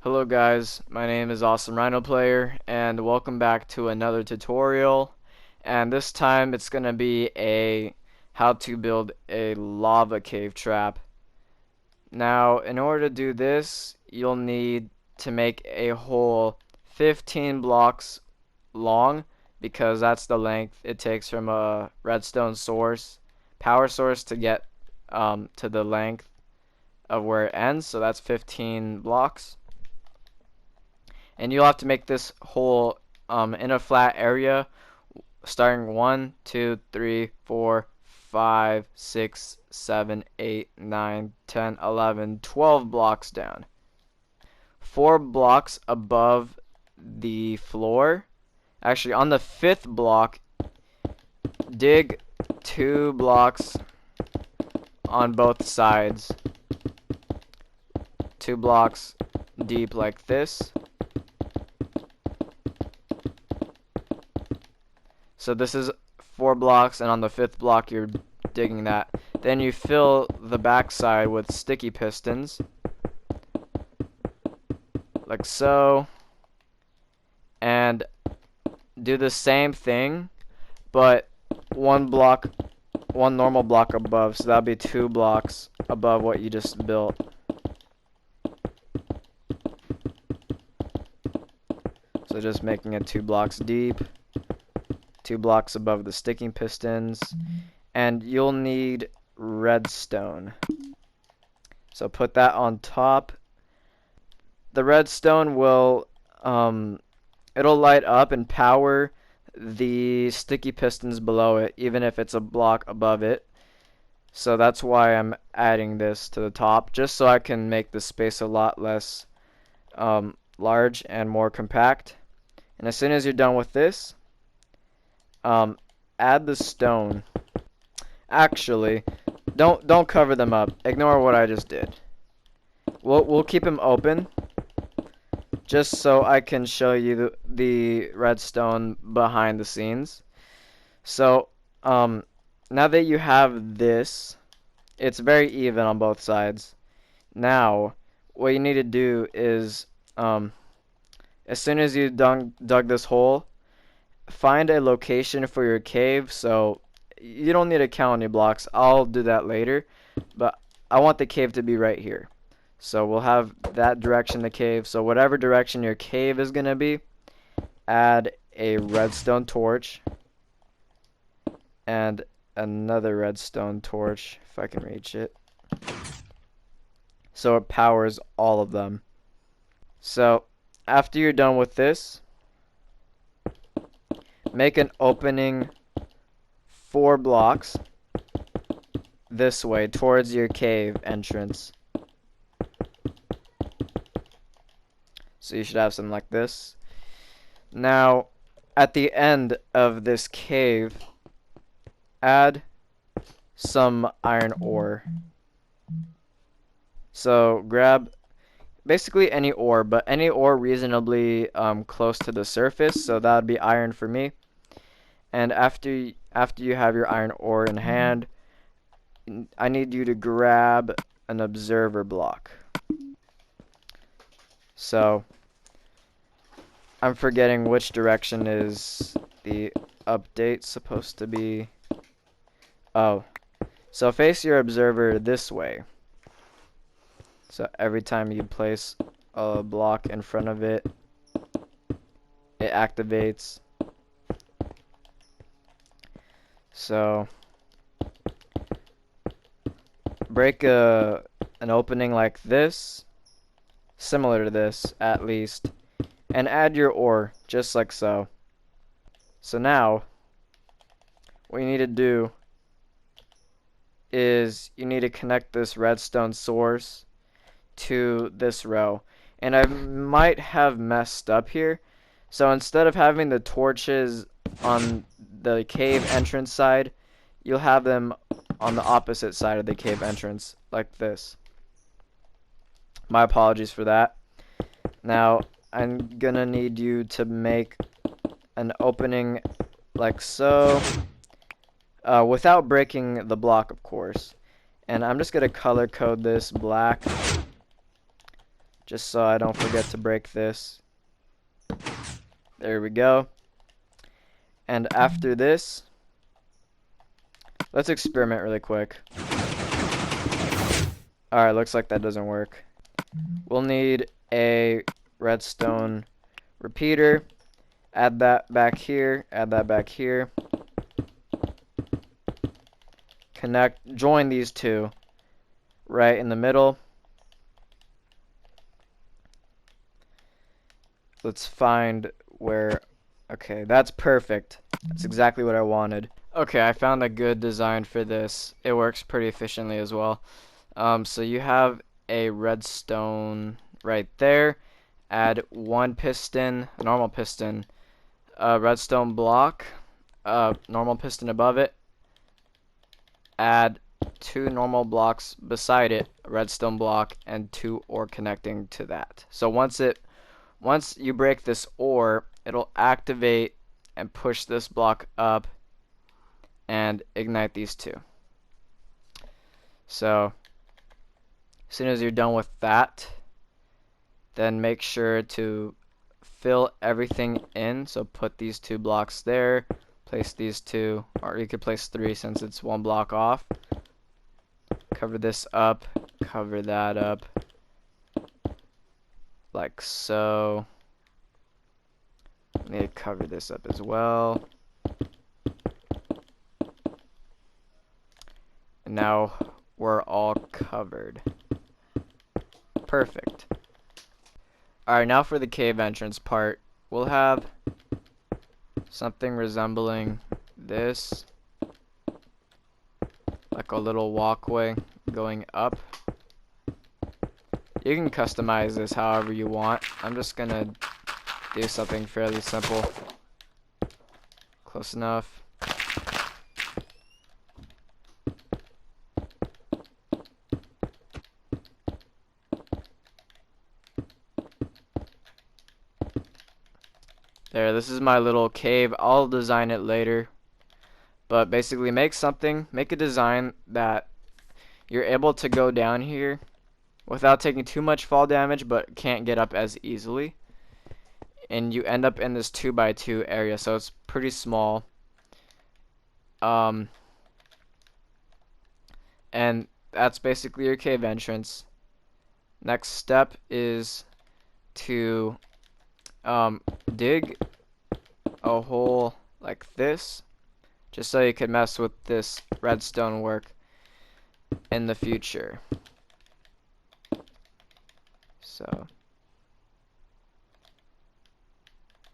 Hello guys, my name is Awesome Rhino Player and welcome back to another tutorial, and this time it's gonna be a how to build a lava cave trap. Now in order to do this you'll need to make a hole 15 blocks long because that's the length it takes from a redstone power source to get to the length of where it ends, so that's 15 blocks. And you'll have to make this hole in a flat area starting 1, 2, 3, 4, 5, 6, 7, 8, 9, 10, 11, 12 blocks down. 4 blocks above the floor. Actually, on the 5th block, dig 2 blocks on both sides. 2 blocks deep like this. So this is 4 blocks, and on the 5th block you're digging that. Then you fill the backside with sticky pistons, like so, and do the same thing, but one normal block above, so that'll be 2 blocks above what you just built. So just making it 2 blocks deep. 2 blocks above the sticking pistons, and you'll need redstone. So put that on top. The redstone will it'll light up and power the sticky pistons below it, even if it's a block above it. So that's why I'm adding this to the top, just so I can make the space a lot less large and more compact. And as soon as you're done with this, add the stone. Actually, don't cover them up. Ignore what I just did. We'll keep them open, just so I can show you the redstone behind the scenes. So, now that you have this, it's very even on both sides. Now, what you need to do is, as soon as you dug this hole, find a location for your cave. So you don't need to count any blocks. I'll do that later, but I want the cave to be right here. So we'll have that direction the cave. So whatever direction your cave is gonna be, add a redstone torch and another redstone torch if I can reach it, so it powers all of them. So after you're done with this, make an opening 4 blocks this way towards your cave entrance. So you should have something like this. Now, at the end of this cave, add some iron ore. So grab basically any ore, but any ore reasonably close to the surface, so that would be iron for me. And after you have your iron ore in hand, I need you to grab an observer block. So I'm forgetting which direction is the update supposed to be. Oh, so face your observer this way. So every time you place a block in front of it, it activates. So break an opening like this, similar to this at least, and add your ore just like so. So now what you need to do is you need to connect this redstone source to this row, and I might have messed up here. So instead of having the torches on the cave entrance side, you'll have them on the opposite side of the cave entrance like this. My apologies for that. Now I'm gonna need you to make an opening like so, without breaking the block, of course. And I'm just gonna color code this black just so I don't forget to break this. There we go. And after this, let's experiment really quick. Alright, looks like that doesn't work. We'll need a redstone repeater. Add that back here. Add that back here. Join these two right in the middle. Let's find where. Okay, that's perfect. That's exactly what I wanted. Okay, I found a good design for this. It works pretty efficiently as well. So you have a redstone right there. Add one piston, a normal piston, a redstone block, normal piston above it. Add two normal blocks beside it, a redstone block, and two ore connecting to that. So once you break this ore, it'll activate and push this block up and ignite these two. So as soon as you're done with that, then make sure to fill everything in. So put these two blocks there, place these two, or you could place three since it's one block off. Cover this up, cover that up, like so. I need to cover this up as well. And now we're all covered. Perfect. Alright, now for the cave entrance part. We'll have something resembling this. Like a little walkway going up. You can customize this however you want. I'm just gonna do something fairly simple. Close enough. There, this is my little cave. I'll design it later. But basically make a design that you're able to go down here without taking too much fall damage, but can't get up as easily. And you end up in this 2x2 area, so it's pretty small. And that's basically your cave entrance. Next step is to dig a hole like this, just so you can mess with this redstone work in the future. So,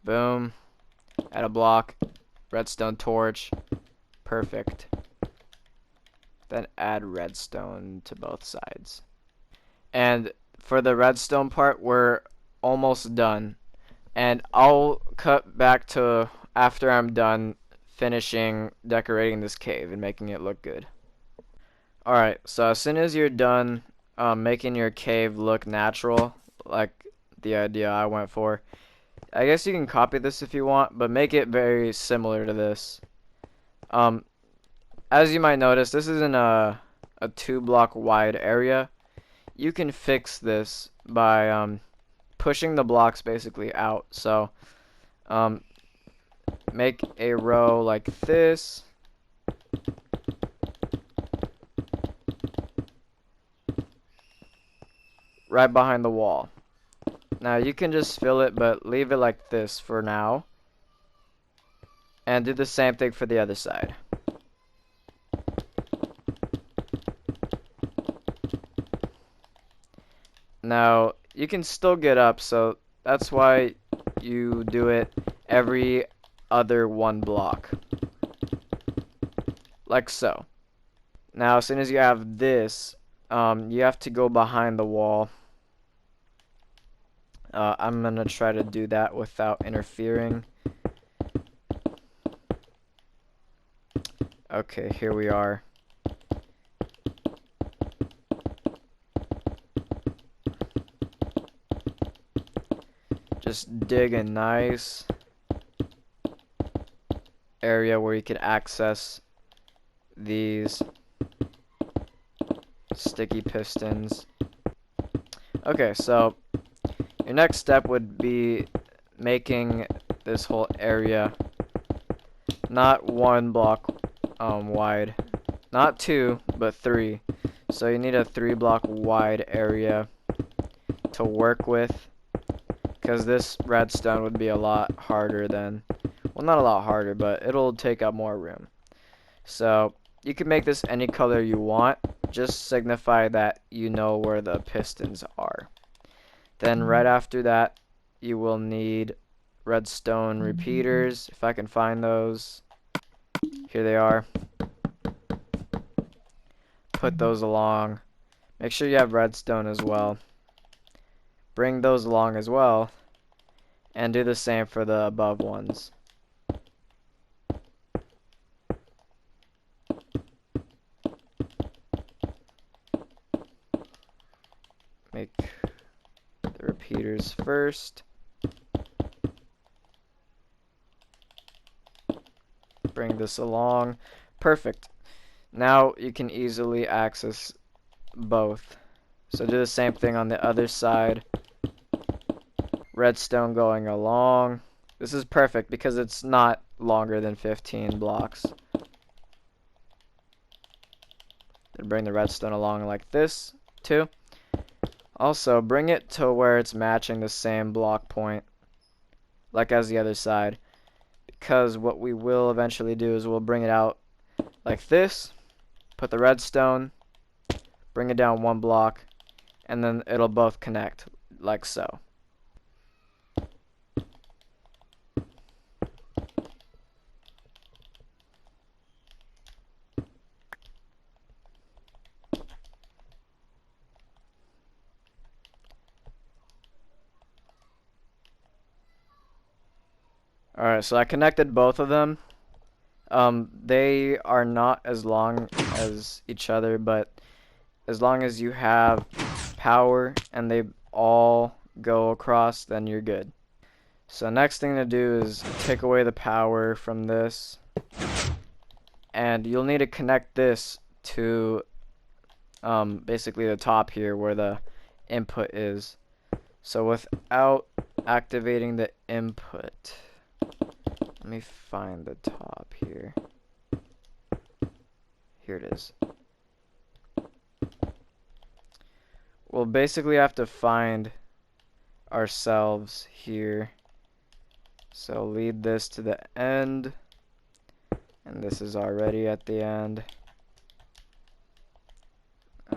boom, add a block, redstone torch, perfect. Then add redstone to both sides. And for the redstone part, we're almost done. And I'll cut back to after I'm done finishing decorating this cave and making it look good. Alright, so as soon as you're done making your cave look natural, like the idea I went for, I guess you can copy this if you want, but make it very similar to this. As you might notice, this isn't a 2-block wide area. You can fix this by pushing the blocks basically out. So make a row like this. Right behind the wall. Now you can just fill it, but leave it like this for now. And do the same thing for the other side. Now you can still get up, so that's why you do it every other 1 block. Like so. Now as soon as you have this, you have to go behind the wall. I'm gonna try to do that without interfering. Okay, here we are. Just dig a nice area where you can access these sticky pistons. Okay, so Your next step would be making this whole area not 1 block wide, not 2, but 3. So you need a 3 block wide area to work with, because this redstone would be a lot harder than, well, not a lot harder, but it'll take up more room. So you can make this any color you want, just signify that you know where the pistons are. Then right after that, you will need redstone repeaters, if I can find those. Here they are. Put those along. Make sure you have redstone as well. Bring those along as well, and do the same for the above ones. Make the repeaters first. Bring this along. Perfect. Now you can easily access both. So do the same thing on the other side. Redstone going along. This is perfect because it's not longer than 15 blocks. Then bring the redstone along like this too. Also, bring it to where it's matching the same block point, like as the other side. Because what we will eventually do is we'll bring it out like this, put the redstone, bring it down 1 block, and then it'll both connect, like so. Alright, so I connected both of them. They are not as long as each other, but as long as you have power and they all go across, then you're good. So next thing to do is take away the power from this, and you'll need to connect this to basically the top here where the input is. So without activating the input, let me find the top here. Here it is. We'll basically have to find ourselves here. So lead this to the end. And this is already at the end.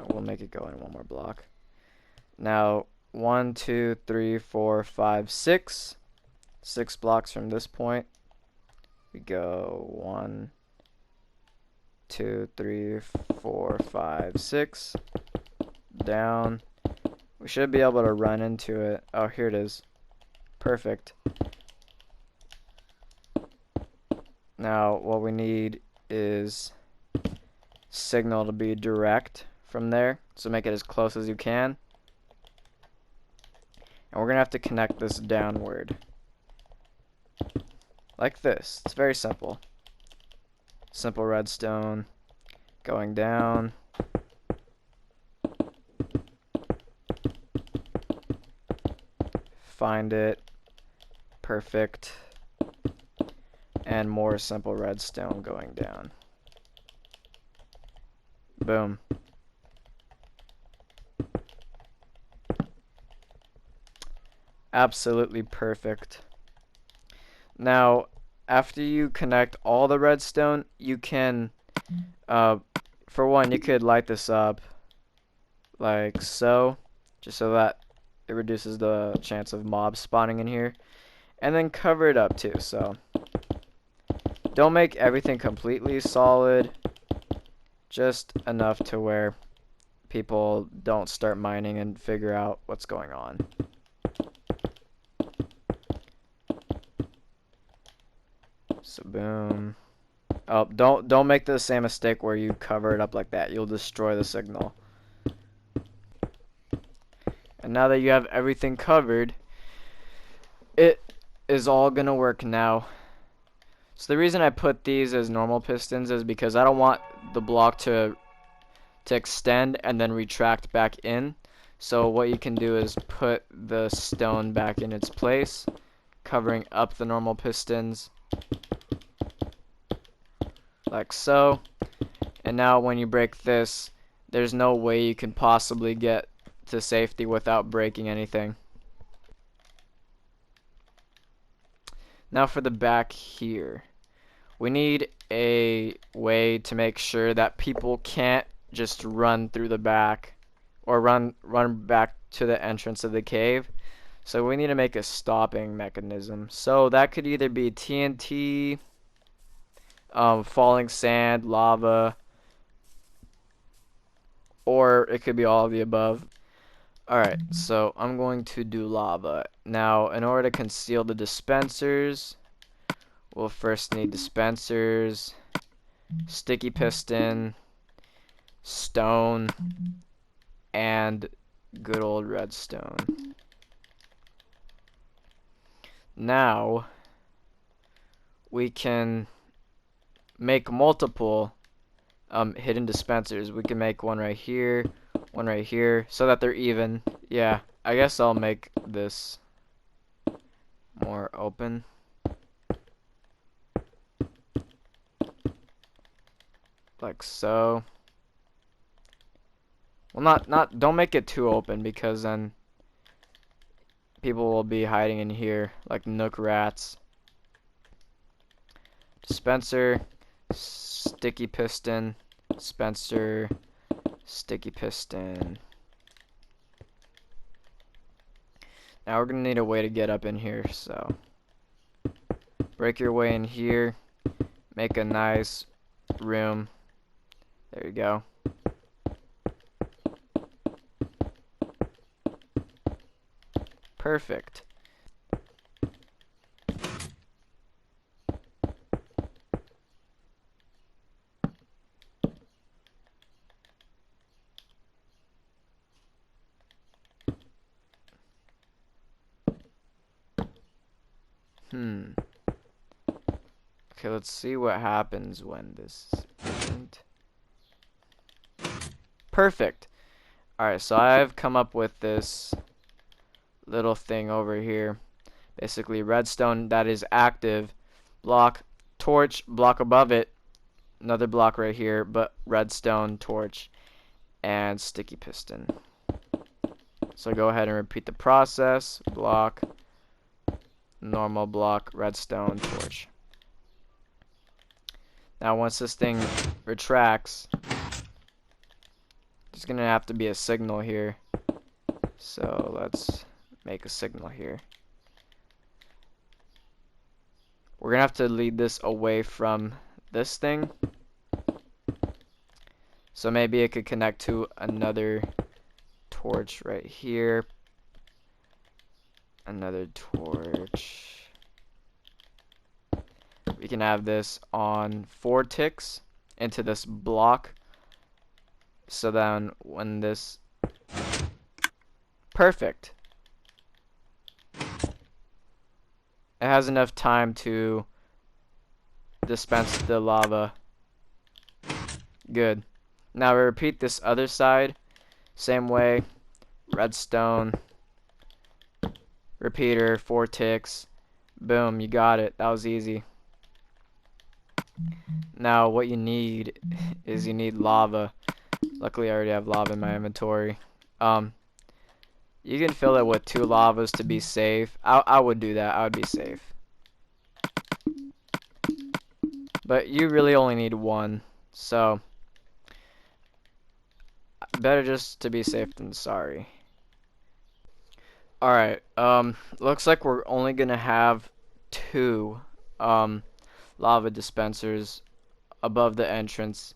We'll make it go in 1 more block. Now, 1, 2, 3, 4, 5, 6. 6 blocks from this point. We go 1, 2, 3, 4, 5, 6. Down. We should be able to run into it. Oh, here it is. Perfect. Now, what we need is signal to be direct from there. So make it as close as you can. And we're going to have to connect this downward. Like this. It's very simple. Simple redstone going down. Find it. Perfect. And more simple redstone going down. Boom. Absolutely perfect. Now, after you connect all the redstone, you can, for one, you could light this up like so, just so that it reduces the chance of mobs spawning in here, and then cover it up too. So don't make everything completely solid, just enough to where people don't start mining and figure out what's going on. So boom. Oh, don't make the same mistake where you cover it up like that. You'll destroy the signal. And now that you have everything covered, it is all gonna work now. So the reason I put these as normal pistons is because I don't want the block to extend and then retract back in. So what you can do is put the stone back in its place, covering up the normal pistons, like so. And now when you break this, there's no way you can possibly get to safety without breaking anything. Now for the back here. We need a way to make sure that people can't just run through the back or run back to the entrance of the cave. So we need to make a stopping mechanism. So that could either be TNT, falling sand, lava, or it could be all of the above. Alright, so I'm going to do lava. Now, in order to conceal the dispensers, we'll first need dispensers, sticky piston, stone, and good old redstone. Now, we can make multiple hidden dispensers. We can make one right here, so that they're even. Yeah, I guess I'll make this more open. Like so. Well, don't make it too open, because then people will be hiding in here like nook rats. Dispenser, sticky piston, dispenser, sticky piston. Now we're gonna need a way to get up in here, so break your way in here, make a nice room. There you go. Perfect. Okay, let's see what happens when this isn't. Perfect. Alright, so I've come up with this little thing over here. Basically, redstone that is active, block, torch, block above it, another block right here, but redstone, torch, and sticky piston. So go ahead and repeat the process. Block, normal block, redstone, torch. Now once this thing retracts, there's gonna have to be a signal here. So let's make a signal here. We're gonna have to lead this away from this thing. So maybe it could connect to another torch right here. Another torch. We can have this on 4 ticks into this block. So then when this... Perfect. It has enough time to dispense the lava. Good. Now we repeat this other side. Same way. Redstone. Repeater, 4 ticks. Boom, you got it. That was easy. Now what you need is you need lava. Luckily I already have lava in my inventory. You can fill it with 2 lavas to be safe. I would do that. I would be safe. But you really only need 1. So better just to be safe than sorry. Alright, looks like we're only gonna have 2 lava dispensers above the entrance.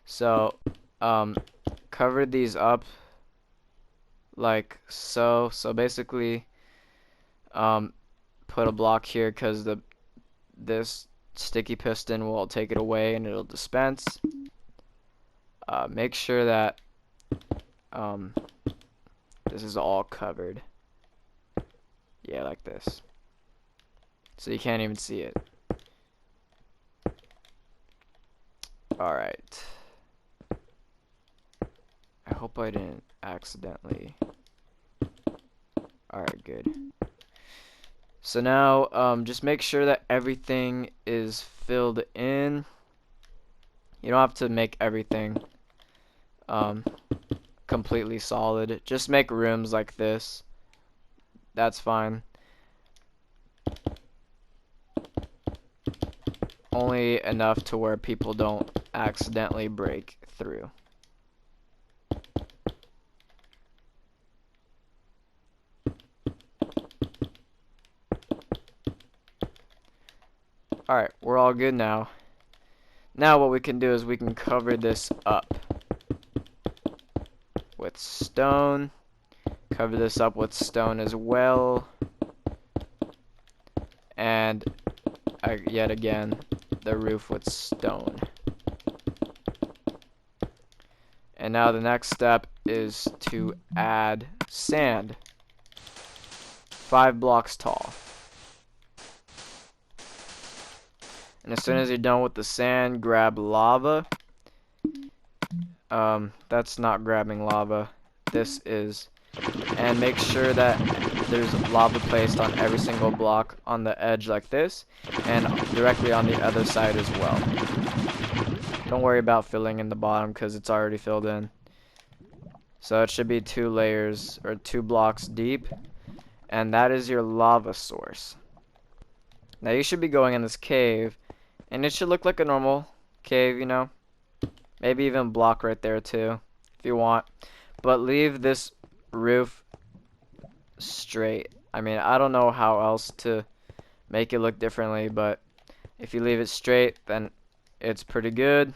So cover these up like so. So basically put a block here, because this sticky piston will take it away and it'll dispense. Make sure that this is all covered. Yeah, like this. So you can't even see it. Alright. I hope I didn't accidentally Alright, good. So now, just make sure that everything is filled in. You don't have to make everything completely solid. Just make rooms like this. That's fine. Only enough to where people don't accidentally break through. Alright, we're all good now. Now what we can do is we can cover this up with stone. Cover this up with stone as well. And yet again, the roof with stone. And now the next step is to add sand. 5 blocks tall. And as soon as you're done with the sand, grab lava. That's not grabbing lava. This is. And make sure that there's lava placed on every single block on the edge like this, and directly on the other side as well. Don't worry about filling in the bottom because it's already filled in. So it should be 2 layers or 2 blocks deep, and that is your lava source. Now you should be going in this cave, and it should look like a normal cave, you know. Maybe even block right there too, if you want. But leave this roof straight. I mean, I don't know how else to make it look differently, but if you leave it straight, then it's pretty good.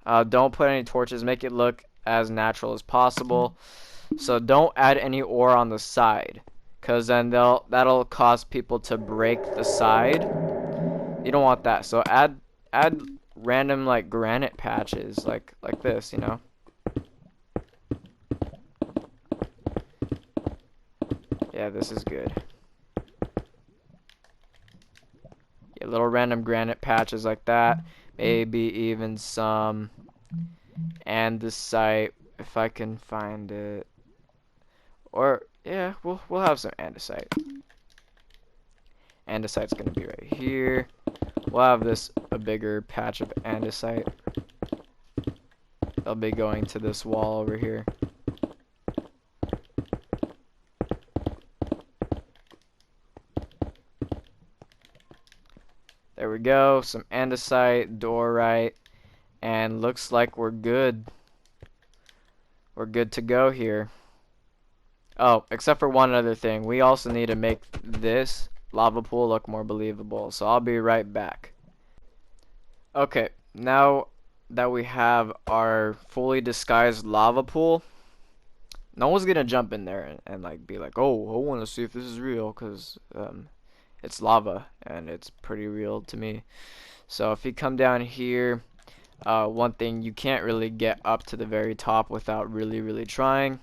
Don't put any torches. Make it look as natural as possible. So don't add any ore on the side, because then that'll cause people to break the side. You don't want that. So add random like granite patches like this, you know. Yeah, this is good. Yeah, little random granite patches like that. Maybe even some andesite if I can find it. Or yeah, we'll have some andesite. Andesite's gonna be right here. We'll have this a bigger patch of andesite. They'll be going to this wall over here. There we go, some andesite, dorite, and looks like we're good. We're good to go here. Oh, except for one other thing. We also need to make this lava pool look more believable, so I'll be right back. Okay, now that we have our fully disguised lava pool, no one's gonna jump in there and like be like, oh, I want to see if this is real, because it's lava and it's pretty real to me. So if you come down here, one thing, you can't really get up to the very top without really trying.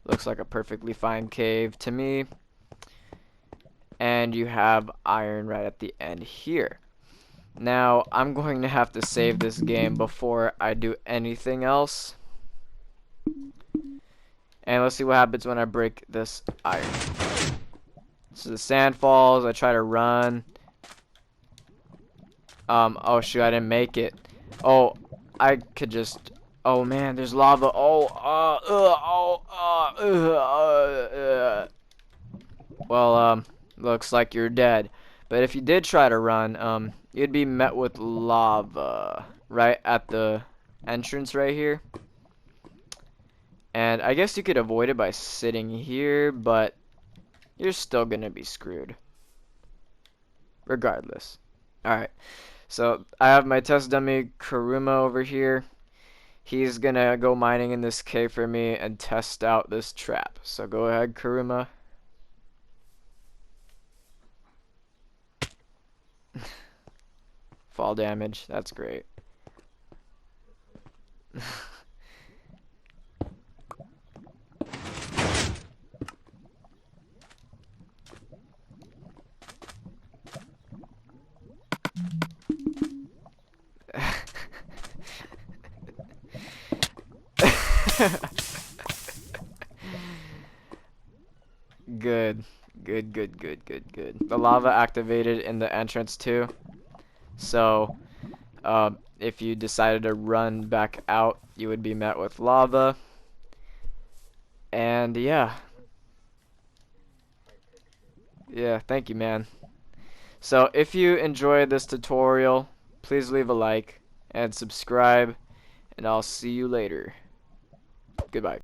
Looks like a perfectly fine cave to me. And you have iron right at the end here. Now I'm going to have to save this game before I do anything else. And let's see what happens when I break this iron. So the sand falls, I try to run. Oh shoot, I didn't make it. Oh, I could just, oh man, there's lava. Well, looks like you're dead. But if you did try to run, you'd be met with lava right at the entrance right here. And I guess you could avoid it by sitting here, but you're still gonna be screwed regardless. Alright, so I have my test dummy Kuruma over here. He's gonna go mining in this cave for me and test out this trap. So go ahead, Kuruma. Fall damage, that's great. Good. Good, good, good, good, good. The lava activated in the entrance too. So, if you decided to run back out, you would be met with lava. And yeah. Yeah, thank you, man. So, if you enjoyed this tutorial, please leave a like and subscribe, and I'll see you later. Goodbye.